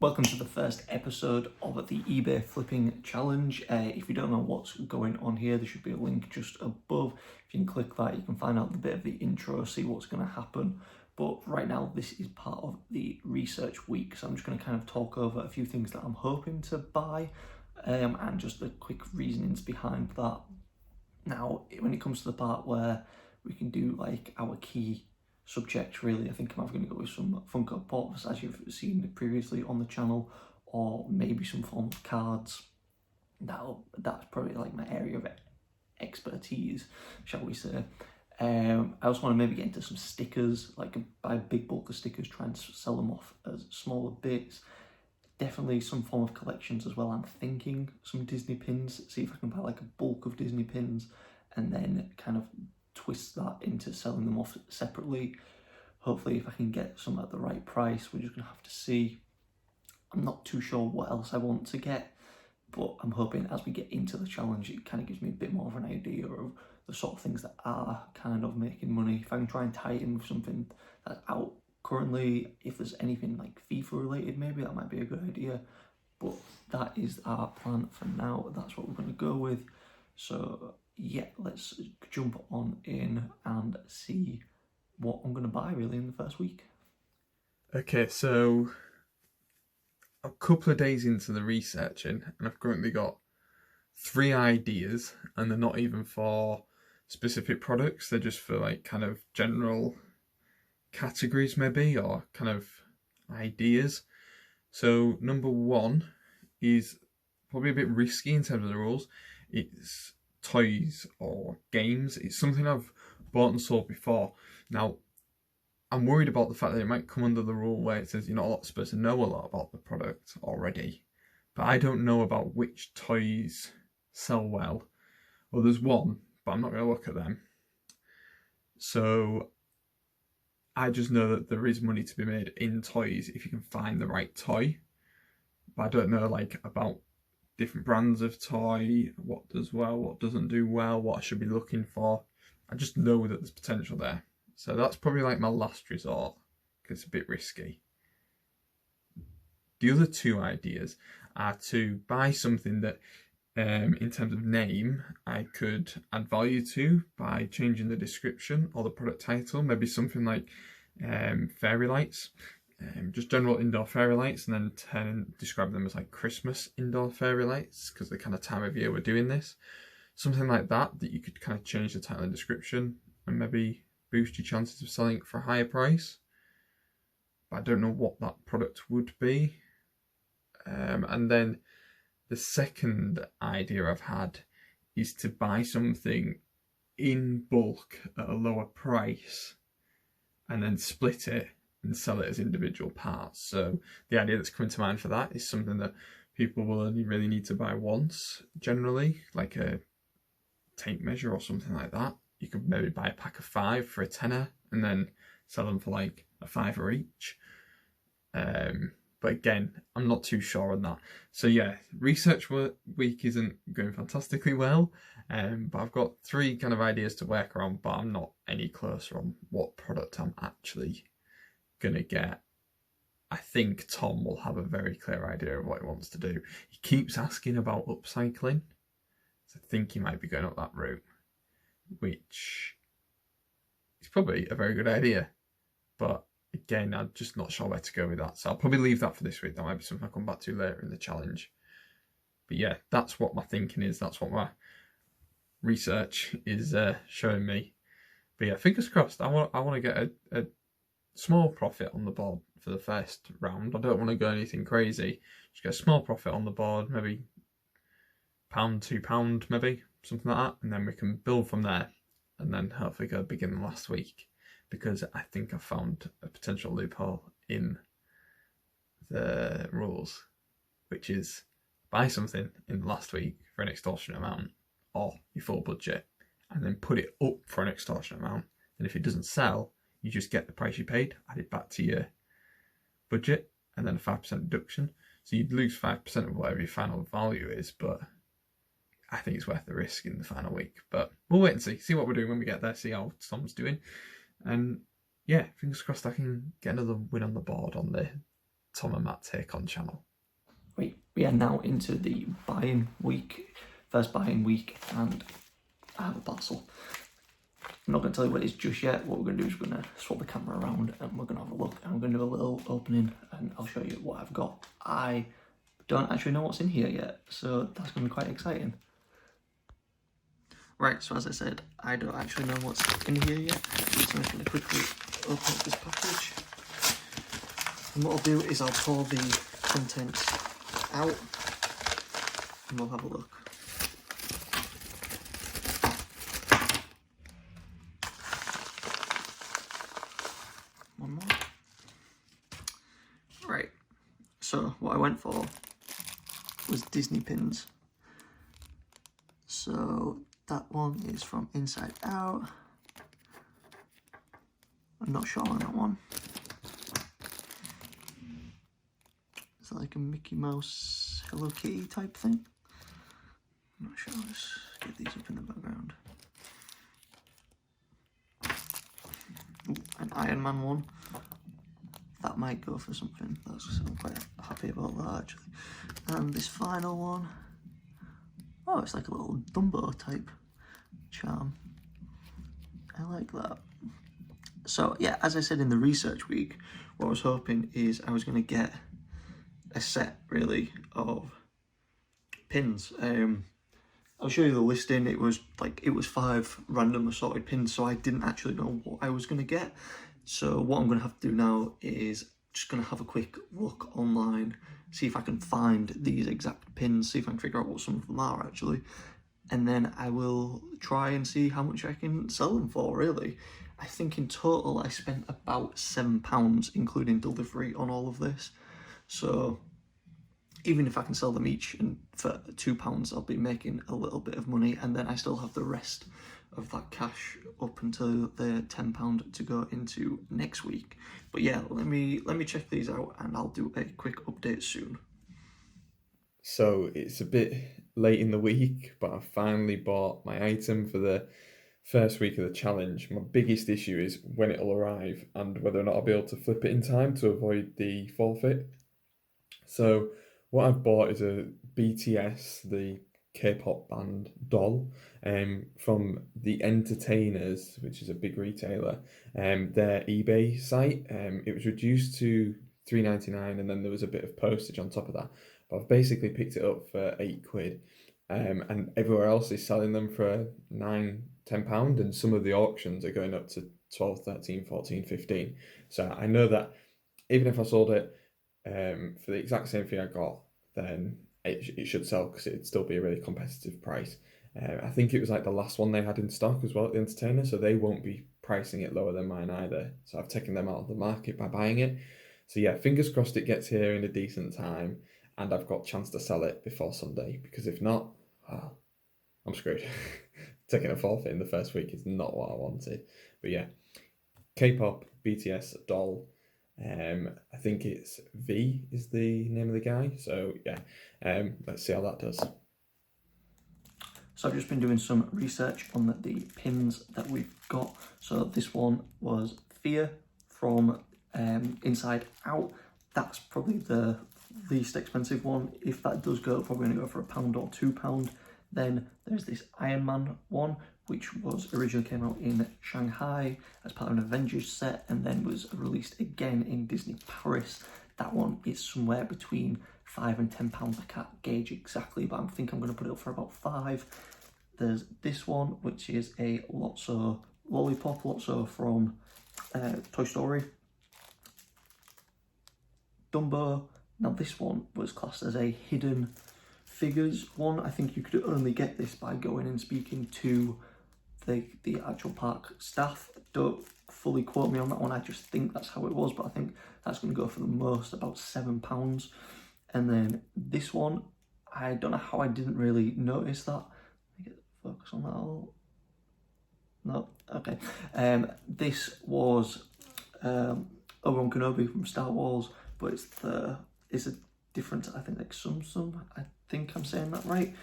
Welcome to the first episode of the eBay flipping challenge. If you don't know what's going on here, there should be a link just above. If you can click that, you can find out a bit of the intro, see what's going to happen. But right now, this is part of the research week, so I'm just going to kind of talk over a few things that I'm hoping to buy and just the quick reasonings behind that. Now, when it comes to the part where we can do like our key subject, really, I think I'm going to go with some Funko Pops, as you've seen previously on the channel, or maybe some form of cards. That's probably like my area of expertise, shall we say. I also want to maybe get into some stickers, like buy a big bulk of stickers, try and sell them off as smaller bits. Definitely some form of collections as well. I'm thinking some Disney pins, see if I can buy like a bulk of Disney pins and then kind of twist that into selling them off separately. Hopefully if I can get some at the right price, we're just going to have to see. I'm not too sure what else I want to get, but I'm hoping as we get into the challenge, it kind of gives me a bit more of an idea of the sort of things that are kind of making money. If I can try and tie it in with something that's out currently, if there's anything like FIFA related, maybe that might be a good idea. But that is our plan for now. That's what we're going to go with. So yeah, let's jump on in and see what I'm going to buy really in the first week. Okay, so a couple of days into the researching, and I've currently got 3 ideas, and they're not even for specific products, they're just for like kind of general categories maybe, or kind of ideas. So number 1 is probably a bit risky in terms of the rules. It's toys or games. It's something I've bought and sold before. Now, I'm worried about the fact that it might come under the rule where it says you're not supposed to know a lot about the product already. But I don't know about which toys sell well. Well, there's one, but I'm not going to look at them. So I just know that there is money to be made in toys if you can find the right toy. But I don't know like about different brands of toy, what does well, what doesn't do well, what I should be looking for. I just know that there's potential there. So that's probably like my last resort, because it's a bit risky. The other 2 ideas are to buy something that, in terms of name, I could add value to by changing the description or the product title. Maybe something like fairy lights, just general indoor fairy lights, and then describe them as like Christmas indoor fairy lights, because the kind of time of year we're doing this. Something like that you could kind of change the title and description and maybe boost your chances of selling it for a higher price. But I don't know what that product would be. And then the second idea I've had is to buy something in bulk at a lower price and then split it and sell it as individual parts. So the idea that's coming to mind for that is something that people will only really need to buy once, generally, like a tape measure or something like that. You could maybe buy a pack of 5 for a tenner and then sell them for like a £5 each. But again, I'm not too sure on that. So yeah, research week isn't going fantastically well, but I've got 3 kind of ideas to work around, but I'm not any closer on what product I'm actually gonna get. I think Tom will have a very clear idea of what he wants to do. He keeps asking about upcycling, so I think he might be going up that route, which is probably a very good idea, but again, I'm just not sure where to go with that. So I'll probably leave that for this week. That might be something I'll come back to later in the challenge. But yeah, that's what my thinking is. That's what my research is showing me. But yeah, fingers crossed. I want to get a small profit on the board for the first round. I don't want to go anything crazy. Just get a small profit on the board, maybe £1, £2, maybe something like that, and then we can build from there, and then hopefully go big in the last week. Because I think I've found a potential loophole in the rules, which is buy something in the last week for an extortionate amount or your full budget, and then put it up for an extortionate amount. And if it doesn't sell, you just get the price you paid added back to your budget, and then a 5% deduction. So you'd lose 5% of whatever your final value is, but I think it's worth the risk in the final week. But we'll wait and see what we're doing when we get there, see how Tom's doing. And yeah, fingers crossed I can get another win on the board on the Tom and Matt Take On channel. We are now into the buying week, first buying week, and I have a parcel. I'm not going to tell you what it is just yet. What we're going to do is we're going to swap the camera around and we're going to have a look. I'm going to do a little opening and I'll show you what I've got. I don't actually know what's in here yet, so that's going to be quite exciting. Right, so as I said, I don't actually know what's in here yet, so I'm just going to quickly open up this package. And what I'll do is I'll pour the contents out and we'll have a look. One more. Right, so what I went for was Disney pins. So that one is from Inside Out. I'm not sure on that one. Is that like a Mickey Mouse Hello Kitty type thing? I'm not sure. Let's get these up in the background. Ooh, an Iron Man one. That might go for something. I'm quite happy about that actually. And this final one. Oh, it's like a little Dumbo type charm. I like that. So yeah, as I said in the research week, what I was hoping is I was going to get a set really of pins. I'll show you the listing. It was 5 random assorted pins, so I didn't actually know what I was going to get. So what I'm going to have to do now is just going to have a quick look online, see if I can find these exact pins, see if I can figure out what some of them are actually, and then I will try and see how much I can sell them for really. I think in total I spent about £7 including delivery on all of this. So even if I can sell them each and for £2, I'll be making a little bit of money, and then I still have the rest of that cash up until the £10 to go into next week. But yeah, let me check these out and I'll do a quick update soon. So it's a bit late in the week, but I finally bought my item for the first week of the challenge. My biggest issue is when it'll arrive and whether or not I'll be able to flip it in time to avoid the forfeit. So what I've bought is a BTS, the K-pop band doll, from the Entertainers, which is a big retailer, their eBay site. It was reduced to £3.99 and then there was a bit of postage on top of that. But I've basically picked it up for £8. And everywhere else is selling them for £9-10, and some of the auctions are going up to 12, 13, 14, 15. So I know that even if I sold it for the exact same fee I got, then it should sell because it'd still be a really competitive price. I think it was like the last one they had in stock as well at the Entertainer, so they won't be pricing it lower than mine either. So I've taken them out of the market by buying it. So yeah, fingers crossed it gets here in a decent time and I've got a chance to sell it before Sunday, because if not, well, I'm screwed. Taking a forfeit in the first week is not what I wanted. But yeah, K-pop, BTS, doll. I think it's V is the name of the guy. So yeah, let's see how that does. So I've just been doing some research on the pins that we've got. So this one was Fear from Inside Out. That's probably the least expensive one. If that does go, probably going to go for £1 or £2. Then there's this Iron Man one, which was originally came out in Shanghai as part of an Avengers set and then was released again in Disney Paris. That one is somewhere between £5 and £10. I can't gauge exactly, but I think I'm going to put it up for about £5. There's this one, which is a Lollipop Lotso from Toy Story. Dumbo. Now this one was classed as a hidden figures one. I think you could only get this by going and speaking to the actual park staff. Don't fully quote me on that one, I just think that's how it was, but I think that's going to go for the most, about £7. And then this one, I don't know how I didn't really notice that. Let me get focus on that all. No, okay. This was Obi-Wan Kenobi from Star Wars, but it's a different, I think like Sum. I think I'm saying that right,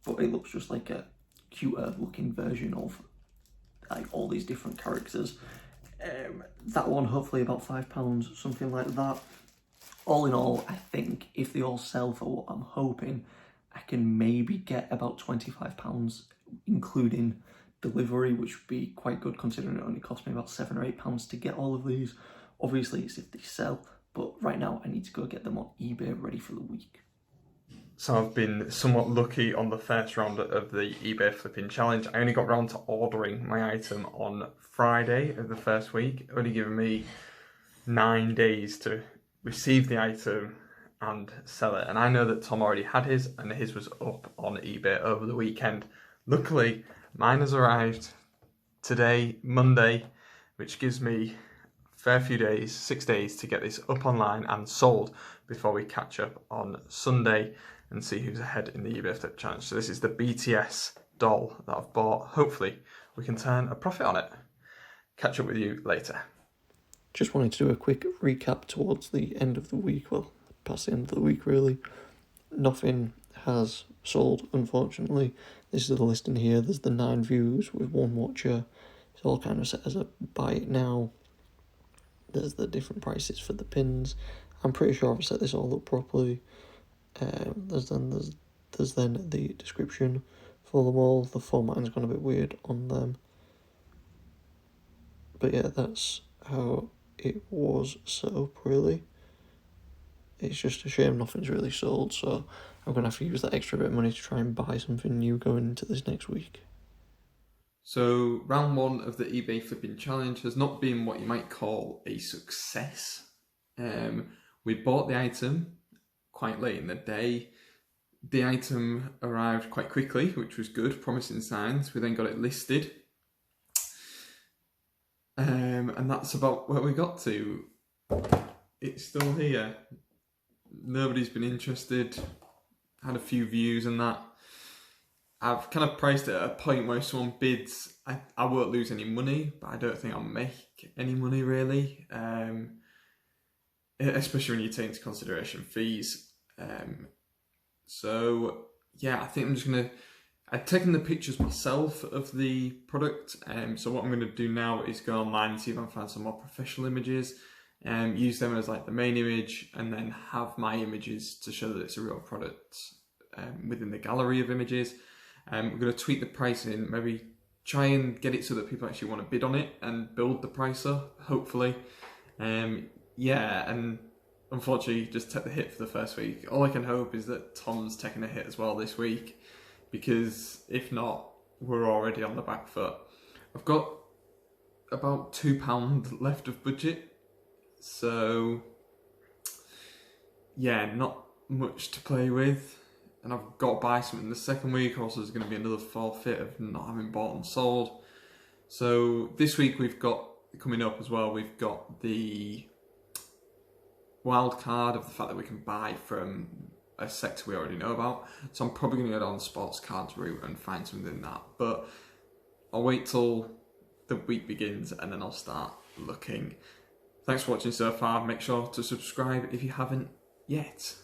but it looks just like a cuter looking version of like all these different characters. That one hopefully about £5, something like that. all in all, I think if they all sell for what I'm hoping, I can maybe get about £25, including delivery, which would be quite good considering it only cost me about £7 or £8 to get all of these. Obviously, it's if they sell, but right now I need to go get them on eBay ready for the week. So I've been somewhat lucky on the first round of the eBay flipping challenge. I only got round to ordering my item on Friday of the first week, only giving me 9 days to receive the item and sell it. And I know that Tom already had his, and his was up on eBay over the weekend. Luckily, mine has arrived today, Monday, which gives me a fair few days, 6 days, to get this up online and sold before we catch up on Sunday and see who's ahead in the eBay Flip Challenge. So this is the BTS doll that I've bought. Hopefully we can turn a profit on it. Catch up with you later. Just wanted to do a quick recap towards the end of the week, well, past the end of the week really. Nothing has sold, unfortunately. This is the listing here. There's the 9 views with 1 watcher. It's all kind of set as a buy it now. There's the different prices for the pins. I'm pretty sure I've set this all up properly. There's then the description for them all. The formatting's gone a bit weird on them. But yeah, that's how it was set up really. It's just a shame nothing's really sold, so I'm going to have to use that extra bit of money to try and buy something new going into this next week. So round 1 of the eBay flipping challenge has not been what you might call a success. We bought the item quite late in the day. The item arrived quite quickly, which was good, promising signs. We then got it listed. And that's about where we got to. It's still here. Nobody's been interested. Had a few views and that. I've kind of priced it at a point where if someone bids, I won't lose any money, but I don't think I'll make any money really. Especially when you take into consideration fees. So yeah, I think I'm just gonna. I've taken the pictures myself of the product, so what I'm going to do now is go online and see if I can find some more professional images, and use them as like the main image, and then have my images to show that it's a real product within the gallery of images. We're going to tweak the pricing, maybe try and get it so that people actually want to bid on it and build the price up, hopefully. Yeah, and unfortunately just take the hit for the first week. All I can hope is that Tom's taking a hit as well this week, because if not, we're already on the back foot. I've got about £2 left of budget, so yeah, not much to play with. And I've got to buy something the second week, also there's going to be another forfeit of not having bought and sold. So this week we've got, coming up as well, we've got the wild card of the fact that we can buy from a sector we already know about. So I'm probably going to go down the sports cards route and find something in that. But I'll wait till the week begins and then I'll start looking. Thanks for watching so far. Make sure to subscribe if you haven't yet.